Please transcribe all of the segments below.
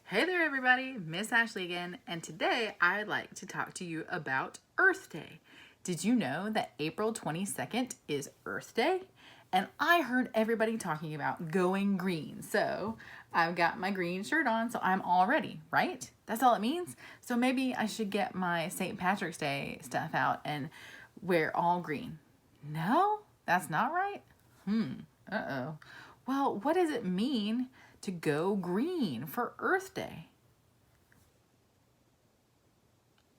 Hey there everybody, Miss Ashley again, and today I'd like to talk to you about Earth Day. Did you know that April 22nd is Earth Day? And I heard everybody talking about going green, so I've got my green shirt on, so I'm all ready, right? That's all it means. So maybe I should get my St. Patrick's Day stuff out and wear all green. No, that's not right? Uh-oh. Well, what does it mean to go green for Earth Day?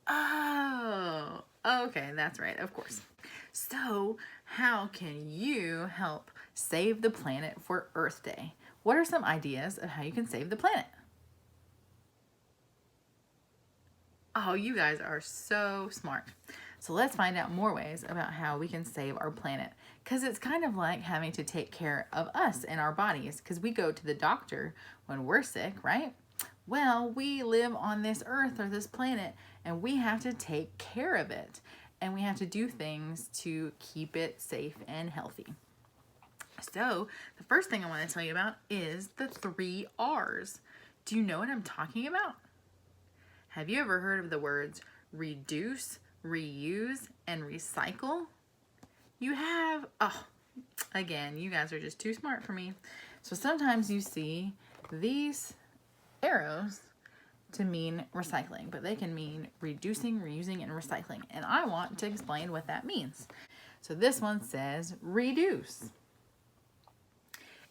Oh, okay, that's right, of course. So, how can you help save the planet for Earth Day? What are some ideas of how you can save the planet? Oh, you guys are so smart. So let's find out more ways about how we can save our planet. Because it's kind of like having to take care of us and our bodies, because we go to the doctor when we're sick, right? Well, we live on this earth or this planet, and we have to take care of it. And we have to do things to keep it safe and healthy. So the first thing I want to tell you about is the 3 R's. Do you know what I'm talking about? Have you ever heard of the words reduce, reuse, and recycle? You have? Oh, again, you guys are just too smart for me. So sometimes you see these arrows to mean recycling, but they can mean reducing, reusing, and recycling. And I want to explain what that means. So this one says reduce.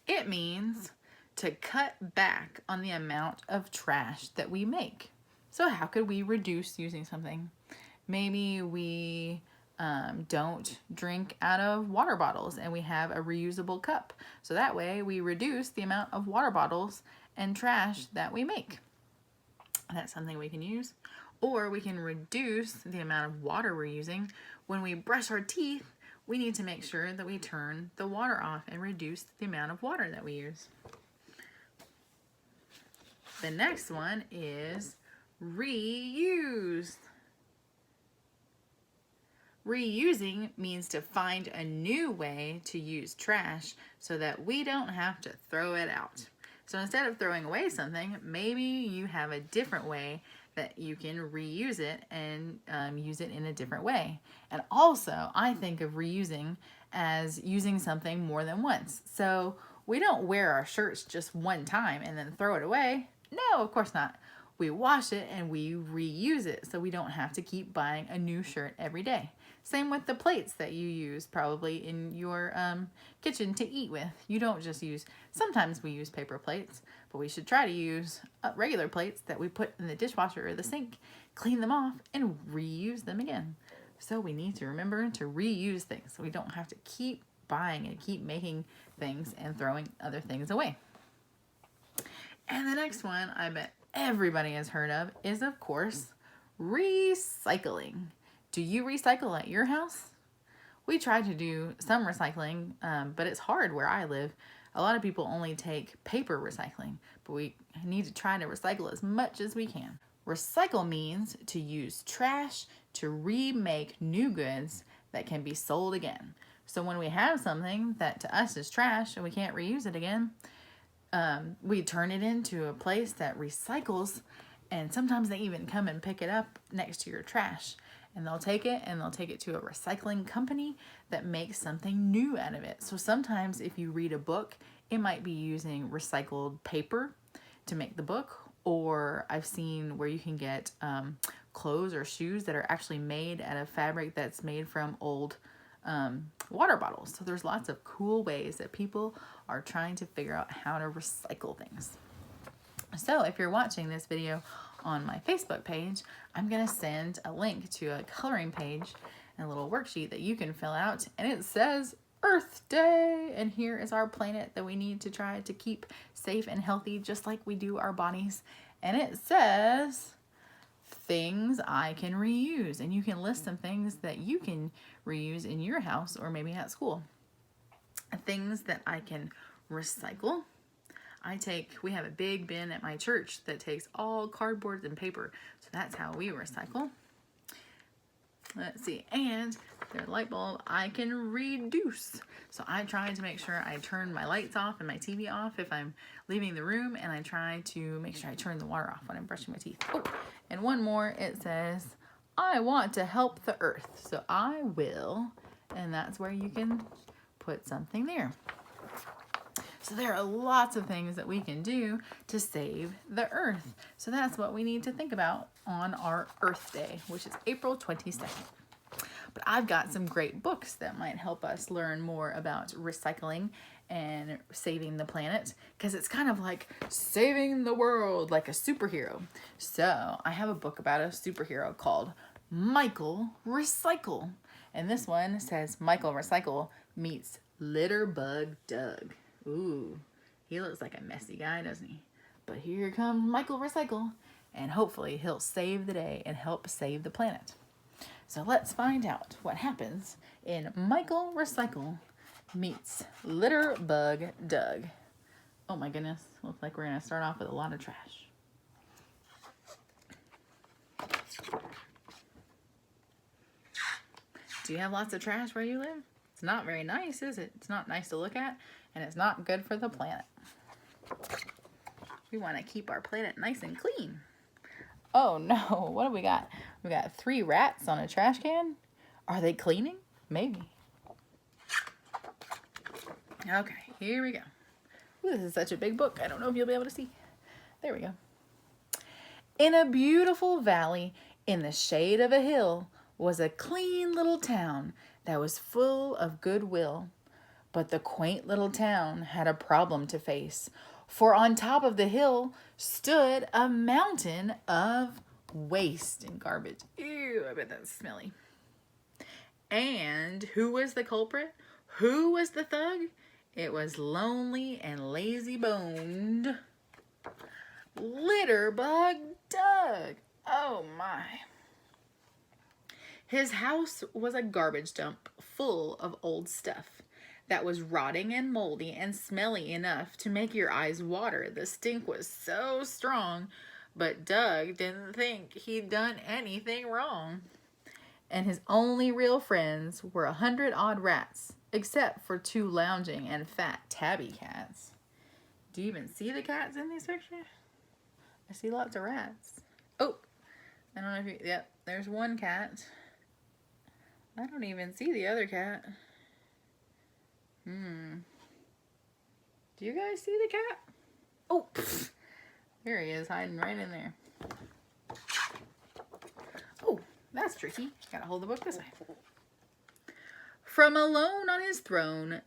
It means to cut back on the amount of trash that we make. So how could we reduce using something? Maybe we don't drink out of water bottles and we have a reusable cup. So that way we reduce the amount of water bottles and trash that we make. That's something we can use. Or we can reduce the amount of water we're using. When we brush our teeth, we need to make sure that we turn the water off and reduce the amount of water that we use. The next one is reuse. Reusing means to find a new way to use trash so that we don't have to throw it out. So instead of throwing away something, maybe you have a different way that you can reuse it and use it in a different way. And also, I think of reusing as using something more than once. So we don't wear our shirts just one time and then throw it away. No, of course not. We wash it and we reuse it so we don't have to keep buying a new shirt every day. Same with the plates that you use probably in your kitchen to eat with. You don't just use, sometimes we use paper plates, but we should try to use regular plates that we put in the dishwasher or the sink, clean them off, and reuse them again. So we need to remember to reuse things so we don't have to keep buying and keep making things and throwing other things away. And the next one I bet everybody has heard of is, of course, recycling. Do you recycle at your house? We try to do some recycling, but it's hard where I live. A lot of people only take paper recycling, but we need to try to recycle as much as we can. Recycle means to use trash to remake new goods that can be sold again. So when we have something that to us is trash and we can't reuse it again, we turn it into a place that recycles, and sometimes they even come and pick it up next to your trash. And they'll take it to a recycling company that makes something new out of it. So sometimes if you read a book, it might be using recycled paper to make the book. Or I've seen where you can get clothes or shoes that are actually made out of fabric that's made from old water bottles. So there's lots of cool ways that people are trying to figure out how to recycle things. So if you're watching this video on my Facebook page, I'm going to send a link to a coloring page and a little worksheet that you can fill out, and it says Earth Day, and here is our planet that we need to try to keep safe and healthy just like we do our bodies. And it says things I can reuse, and you can list some things that you can reuse in your house or maybe at school. Things that I can recycle. We have a big bin at my church that takes all cardboard and paper. So that's how we recycle. Let's see, and their light bulb I can reduce. So I try to make sure I turn my lights off and my TV off if I'm leaving the room, and I try to make sure I turn the water off when I'm brushing my teeth. Oh, and one more, it says, I want to help the earth, so I will, and that's where you can put something there. So there are lots of things that we can do to save the earth. So that's what we need to think about on our Earth Day, which is April 22nd. But I've got some great books that might help us learn more about recycling and saving the planet, because it's kind of like saving the world like a superhero. So I have a book about a superhero called Michael Recycle. And this one says Michael Recycle meets Litterbug Doug. Ooh, he looks like a messy guy, doesn't he? But here comes Michael Recycle, and hopefully he'll save the day and help save the planet. So let's find out what happens in Michael Recycle meets Litterbug Doug. Oh my goodness, looks like we're gonna start off with a lot of trash. Do you have lots of trash where you live? It's not very nice, is it? It's not nice to look at, and it's not good for the planet. We want to keep our planet nice and clean. Oh no, what do we got? We got 3 rats on a trash can. Are they cleaning? Maybe. Okay, here we go. Ooh, this is such a big book. I don't know if you'll be able to see. There we go. In a beautiful valley in the shade of a hill was a clean little town that was full of goodwill. But the quaint little town had a problem to face, for on top of the hill stood a mountain of waste and garbage. Ew, I bet that's smelly. And who was the culprit? Who was the thug? It was lonely and lazy-boned Litterbug Doug. Oh my. His house was a garbage dump full of old stuff that was rotting and moldy and smelly enough to make your eyes water. The stink was so strong, but Doug didn't think he'd done anything wrong. And his only real friends were 100-odd rats, except for 2 lounging and fat tabby cats. Do you even see the cats in these pictures? I see lots of rats. Oh, I don't know if you, yep, there's one cat. I don't even see the other cat. Do you guys see the cat? Oh, pfft. There he is, hiding right in there. Oh, that's tricky. Gotta hold the book this way. From alone on his throne,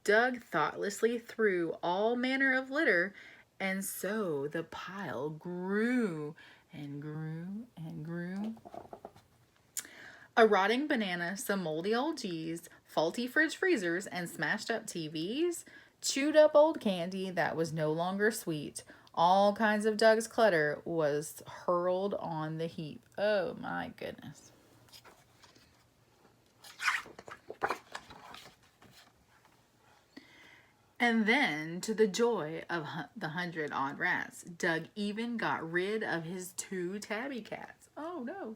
Doug thoughtlessly threw all manner of litter, and so the pile grew and grew and grew. A rotting banana, some moldy old cheese, faulty fridge freezers, and smashed up TVs, chewed up old candy that was no longer sweet. All kinds of Doug's clutter was hurled on the heap. Oh my goodness. And then, to the joy of the 100-odd rats, Doug even got rid of his 2 tabby cats. Oh no.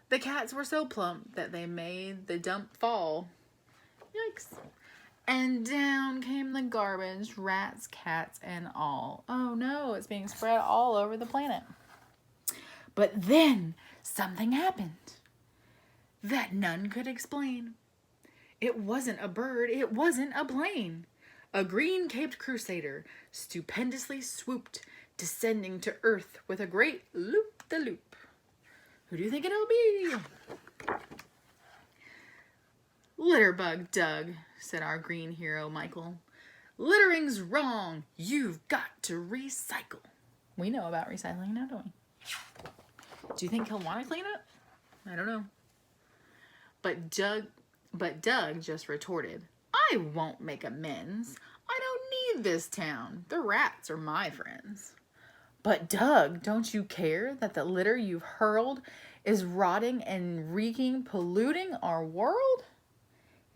The cats were so plump that they made the dump fall. Yikes. And down came the garbage, rats, cats, and all. Oh no, it's being spread all over the planet. But then something happened that none could explain. It wasn't a bird, it wasn't a plane. A green-caped crusader stupendously swooped, descending to earth with a great loop-de-loop. Who do you think it'll be? Litterbug Doug, said our green hero Michael. Littering's wrong. You've got to recycle. We know about recycling now, don't we? Do you think he'll want to clean up? I don't know. But Doug just retorted, I won't make amends. I don't need this town. The rats are my friends. But Doug, don't you care that the litter you've hurled is rotting and reeking, polluting our world?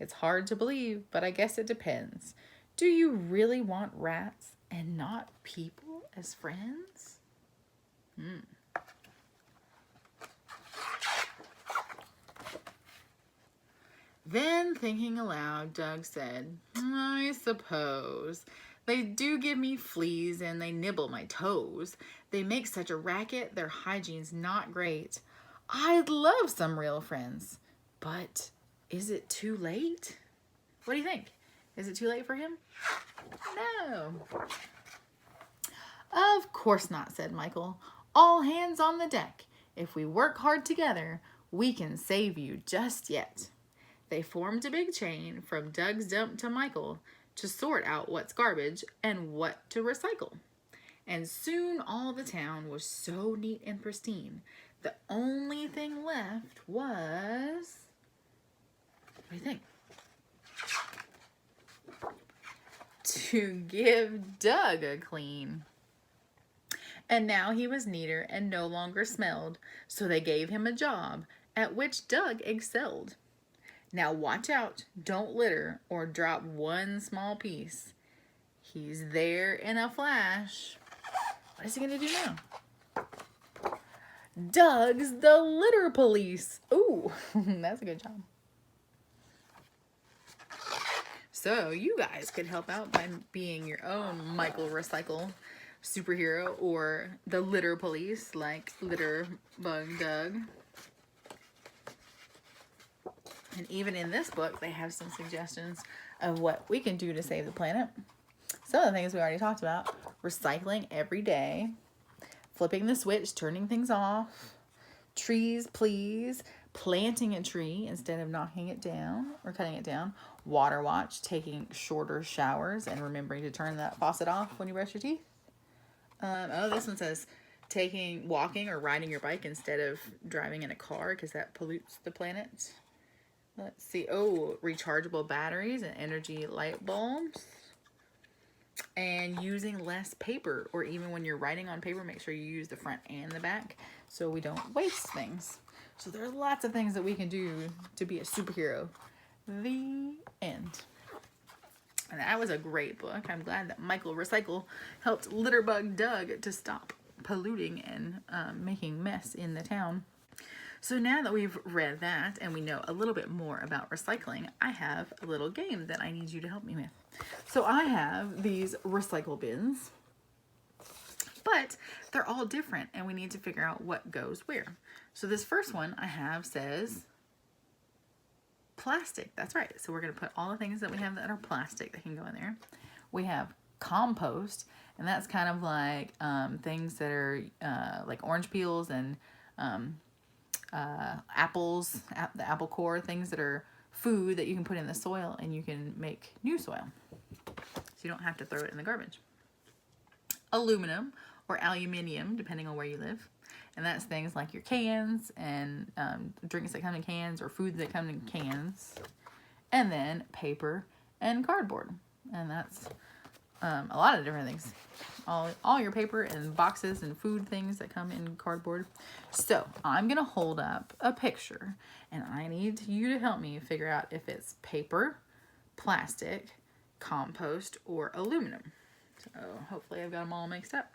It's hard to believe, but I guess it depends. Do you really want rats and not people as friends? Then, thinking aloud, Doug said, I suppose. They do give me fleas and they nibble my toes. They make such a racket, their hygiene's not great. I'd love some real friends, but is it too late? What do you think? Is it too late for him? No. Of course not, said Michael. All hands on the deck. If we work hard together, we can save you just yet. They formed a big chain from Doug's dump to Michael to sort out what's garbage and what to recycle. And soon all the town was so neat and pristine. The only thing left was... What do you think? To give Doug a clean. And now he was neater and no longer smelled, so they gave him a job at which Doug excelled. Now watch out, don't litter or drop one small piece. He's there in a flash. What is he gonna do now? Doug's the litter police. Ooh, that's a good job. So you guys could help out by being your own Michael Recycle superhero or the litter police like Litter Bug Doug. And even in this book, they have some suggestions of what we can do to save the planet. Some of the things we already talked about. Recycling every day. Flipping the switch, turning things off. Trees, please. Planting a tree instead of knocking it down or cutting it down. Water watch, taking shorter showers and remembering to turn that faucet off when you brush your teeth. This one says walking or riding your bike instead of driving in a car because that pollutes the planet. Let's see. Oh, rechargeable batteries and energy light bulbs. And using less paper, or even when you're writing on paper, make sure you use the front and the back so we don't waste things. So there are lots of things that we can do to be a superhero. The end. And that was a great book. I'm glad that Michael Recycle helped Litterbug Doug to stop polluting and making mess in the town. So now that we've read that and we know a little bit more about recycling, I have a little game that I need you to help me with. So I have these recycle bins, but they're all different and we need to figure out what goes where. So this first one I have says plastic. That's right. So we're going to put all the things that we have that are plastic that can go in there. We have compost, and that's kind of like things that are like orange peels and apples, the apple core, things that are food that you can put in the soil and you can make new soil. So you don't have to throw it in the garbage. Aluminum or aluminium, depending on where you live. And that's things like your cans and drinks that come in cans or food that come in cans. And then paper and cardboard. And that's a lot of different things. All your paper and boxes and food things that come in cardboard. So I'm going to hold up a picture and I need you to help me figure out if it's paper, plastic, compost, or aluminum. So hopefully I've got them all mixed up.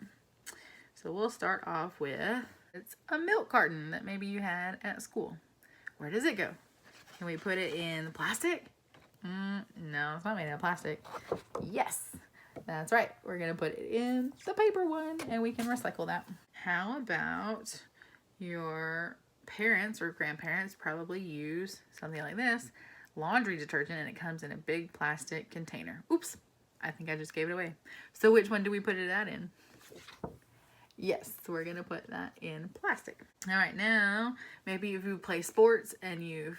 So we'll start off with, it's a milk carton that maybe you had at school. Where does it go? Can we put it in plastic? No, it's not made out of plastic. Yes, that's right. We're going to put it in the paper one and we can recycle that. How about your parents or grandparents probably use something like this, laundry detergent, and it comes in a big plastic container. Oops, I think I just gave it away. So which one do we put it out in? Yes, we're going to put that in plastic. All right, now, maybe if you play sports and you've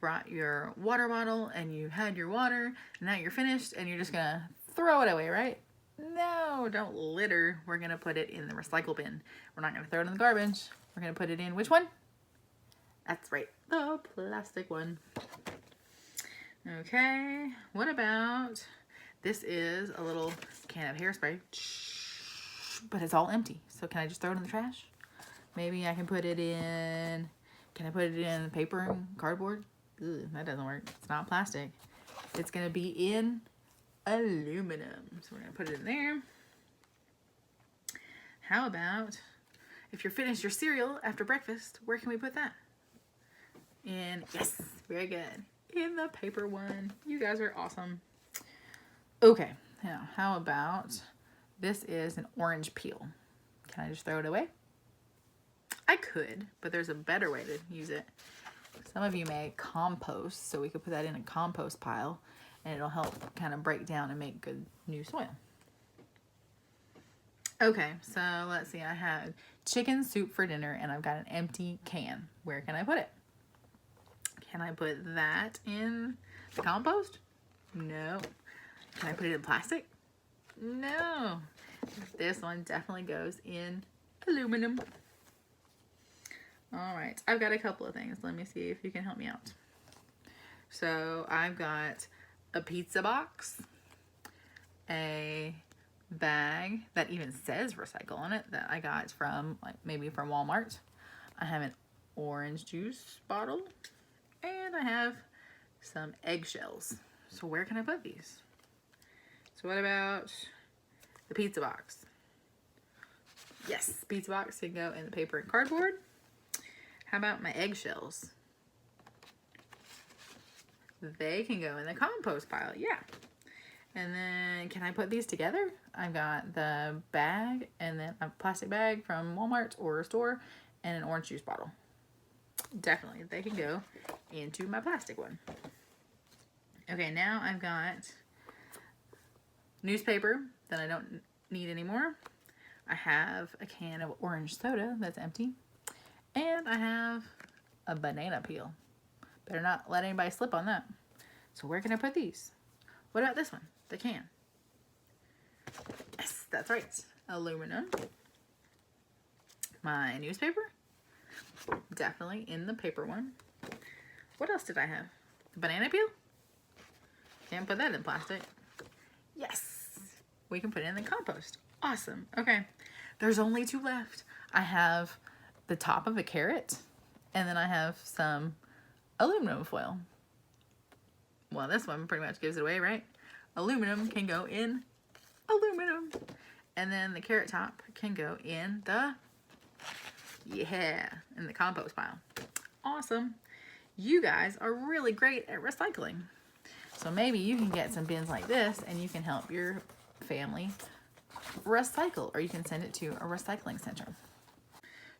brought your water bottle and you had your water, and now you're finished and you're just going to throw it away, right? No, don't litter. We're going to put it in the recycle bin. We're not going to throw it in the garbage. We're going to put it in which one? That's right, the plastic one. Okay, what about, this is a little can of hairspray, but it's all empty. So can I just throw it in the trash? Maybe I can put it in, can I put it in paper and cardboard? Ugh, that doesn't work. It's not plastic. It's going to be in aluminum. So we're going to put it in there. How about if you're finished your cereal after breakfast, where can we put that? In, yes, very good, in the paper one. You guys are awesome. Okay, now how about this is an orange peel. Can I just throw it away? I could, but there's a better way to use it. Some of you may compost, so we could put that in a compost pile and it'll help kind of break down and make good new soil. Okay, so let's see. I had chicken soup for dinner and I've got an empty can. Where can I put it? Can I put that in the compost? No. Can I put it in plastic? No. This one definitely goes in aluminum. All right, I've got a couple of things. Let me see if you can help me out. So I've got a pizza box, a bag that even says recycle on it that I got from maybe from Walmart. I have an orange juice bottle and I have some eggshells. So where can I put these? So what about the pizza box? Yes, pizza box can go in the paper and cardboard. How about my eggshells? They can go in the compost pile, yeah. And then can I put these together? I've got the bag and then a plastic bag from Walmart or a store and an orange juice bottle. Definitely, they can go into my plastic one. Okay, now I've got newspaper that I don't need anymore. I have a can of orange soda that's empty. And I have a banana peel. Better not let anybody slip on that. So where can I put these? What about this one? The can. Yes, that's right. Aluminum. My newspaper. Definitely in the paper one. What else did I have? The banana peel? Can't put that in plastic. Yes. We can put it in the compost. Awesome. Okay. There's only 2 left. I have the top of a carrot, and then I have some aluminum foil. Well, this one pretty much gives it away, right? Aluminum can go in aluminum, and then the carrot top can go in the compost pile. Awesome. You guys are really great at recycling. So maybe you can get some bins like this and you can help your family recycle, or you can send it to a recycling center.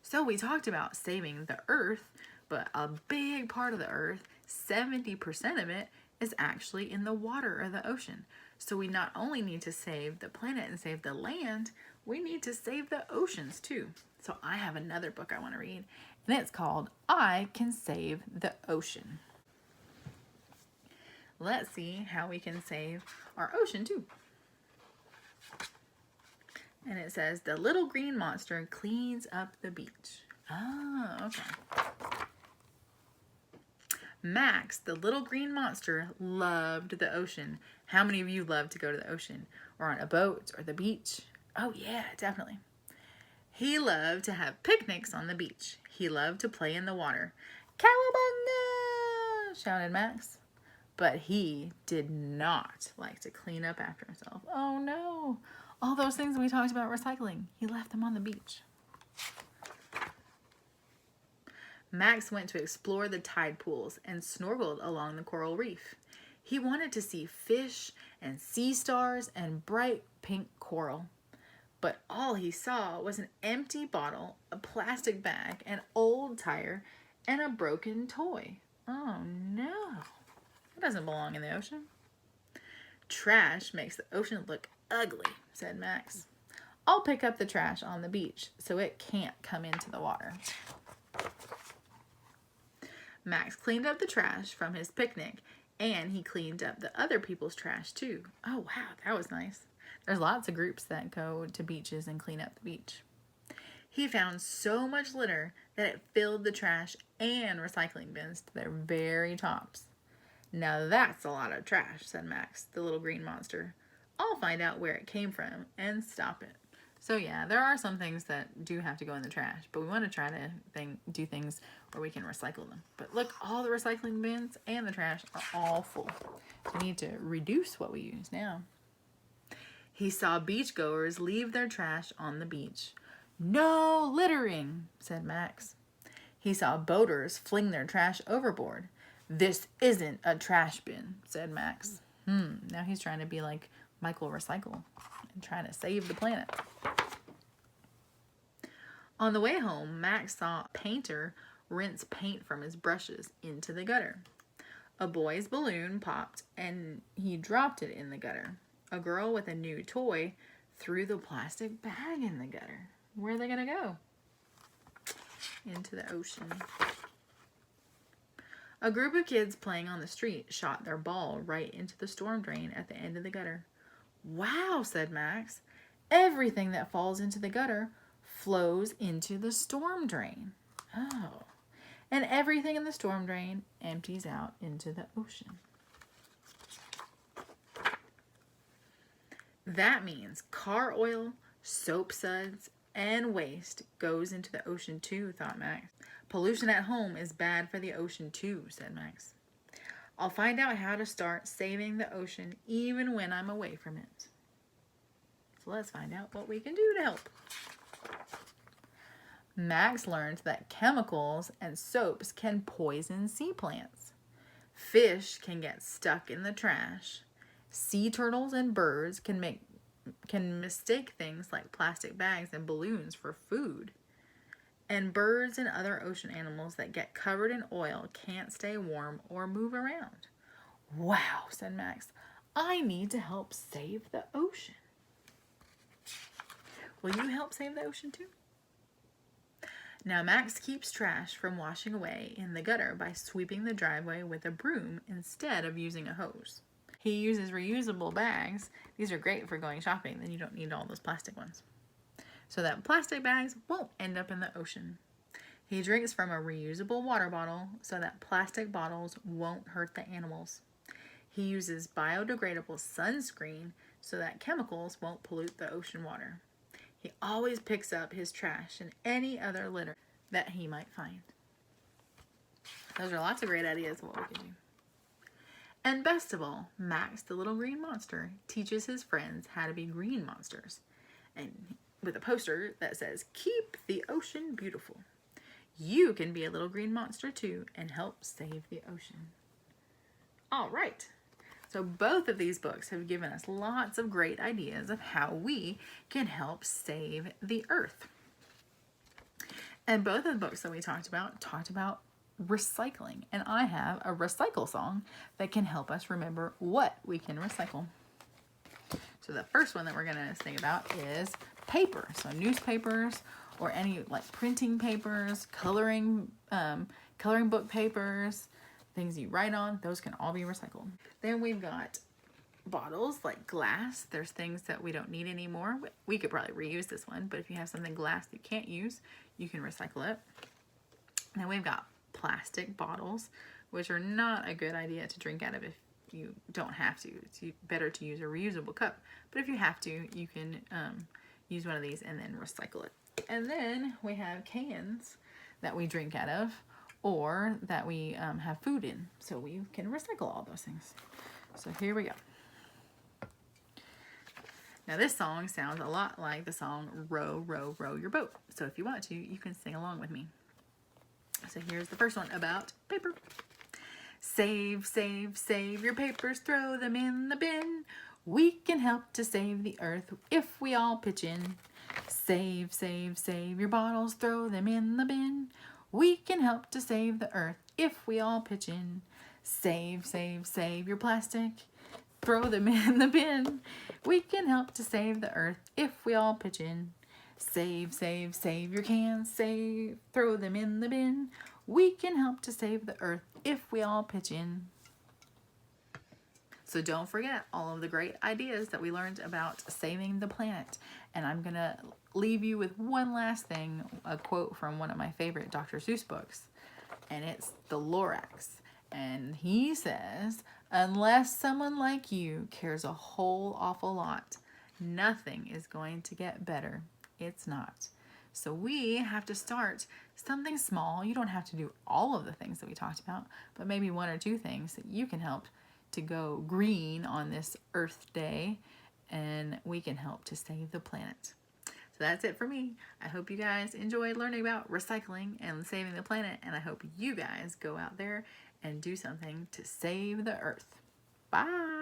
So we talked about saving the earth, but a big part of the earth, 70% of it, is actually in the water or the ocean. So we not only need to save the planet and save the land, we need to save the oceans too. So I have another book I want to read, and it's called I Can Save the Ocean. Let's see how we can save our ocean too. And it says, the little green monster cleans up the beach. Oh, okay. Max, the little green monster, loved the ocean. How many of you love to go to the ocean? Or on a boat or the beach? Oh yeah, definitely. He loved to have picnics on the beach. He loved to play in the water. Cowabunga! Shouted Max. But he did not like to clean up after himself. Oh no! All those things we talked about recycling, he left them on the beach. Max went to explore the tide pools and snorkeled along the coral reef. He wanted to see fish and sea stars and bright pink coral. But all he saw was an empty bottle, a plastic bag, an old tire, and a broken toy. Oh no! That doesn't belong in the ocean. Trash makes the ocean look ugly, said Max. I'll pick up the trash on the beach so it can't come into the water. Max cleaned up the trash from his picnic, and he cleaned up the other people's trash too. Oh wow, that was nice. There's lots of groups that go to beaches and clean up the beach. He found so much litter that it filled the trash and recycling bins to their very tops. Now that's a lot of trash, said Max, the little green monster. I'll find out where it came from and stop it. So yeah, there are some things that do have to go in the trash, but we want to try to do things where we can recycle them. But look, all the recycling bins and the trash are all full. So we need to reduce what we use now. He saw beachgoers leave their trash on the beach. No littering, said Max. He saw boaters fling their trash overboard. "This isn't a trash bin," said Max. Now he's trying to be like Michael Recycle and trying to save the planet. On the way home, Max saw a painter rinse paint from his brushes into the gutter. A boy's balloon popped and he dropped it in the gutter. A girl with a new toy threw the plastic bag in the gutter. Where are they going to go? Into the ocean. A group of kids playing on the street shot their ball right into the storm drain at the end of the gutter. "Wow," said Max. "Everything that falls into the gutter flows into the storm drain." Oh. And everything in the storm drain empties out into the ocean. That means car oil, soap suds, and waste goes into the ocean too, thought Max. "Pollution at home is bad for the ocean too," said Max. "I'll find out how to start saving the ocean even when I'm away from it." So let's find out what we can do to help. Max learned that chemicals and soaps can poison sea plants. Fish can get stuck in the trash. Sea turtles and birds can mistake things like plastic bags and balloons for food. And birds and other ocean animals that get covered in oil can't stay warm or move around. "Wow," said Max. "I need to help save the ocean." Will you help save the ocean too? Now Max keeps trash from washing away in the gutter by sweeping the driveway with a broom instead of using a hose. He uses reusable bags. These are great for going shopping, then you don't need all those plastic ones. So that plastic bags won't end up in the ocean. He drinks from a reusable water bottle so that plastic bottles won't hurt the animals. He uses biodegradable sunscreen so that chemicals won't pollute the ocean water. He always picks up his trash and any other litter that he might find. Those are lots of great ideas of what we can do. And best of all, Max the little green monster teaches his friends how to be green monsters. And with a poster that says, "Keep the ocean beautiful." You can be a little green monster too and help save the ocean. All right. So both of these books have given us lots of great ideas of how we can help save the earth. And both of the books that we talked about recycling. And I have a recycle song that can help us remember what we can recycle. So the first one that we're going to think about is paper. So newspapers or any like printing papers, coloring book papers, things you write on, those can all be recycled. Then we've got bottles like glass. There's things that we don't need anymore. We could probably reuse this one, but if you have something glass that you can't use, you can recycle it. Then we've got plastic bottles, which are not a good idea to drink out of if you don't have to. It's better to use a reusable cup, but if you have to, you can use one of these and then recycle it. And then we have cans that we drink out of, or that we have food in, so we can recycle all those things. So here we go. Now this song sounds a lot like the song "Row, Row, Row Your Boat." So if you want to, you can sing along with me. So here's the first one about paper. Save, save, save your papers, throw them in the bin. We can help to save the earth if we all pitch in. Save, save, save your bottles, throw them in the bin. We can help to save the earth if we all pitch in. Save, save, save your plastic, throw them in the bin. We can help to save the earth if we all pitch in. Save, save, save your cans, throw them in the bin. We can help to save the earth if we all pitch in. So don't forget all of the great ideas that we learned about saving the planet. And I'm going to leave you with one last thing, a quote from one of my favorite Dr. Seuss books. And it's The Lorax. And he says, "Unless someone like you cares a whole awful lot, nothing is going to get better. It's not." So we have to start something small. You don't have to do all of the things that we talked about, but maybe one or two things that you can help to go green on this Earth Day, and we can help to save the planet. So that's it for me. I hope you guys enjoyed learning about recycling and saving the planet, and I hope you guys go out there and do something to save the earth. Bye.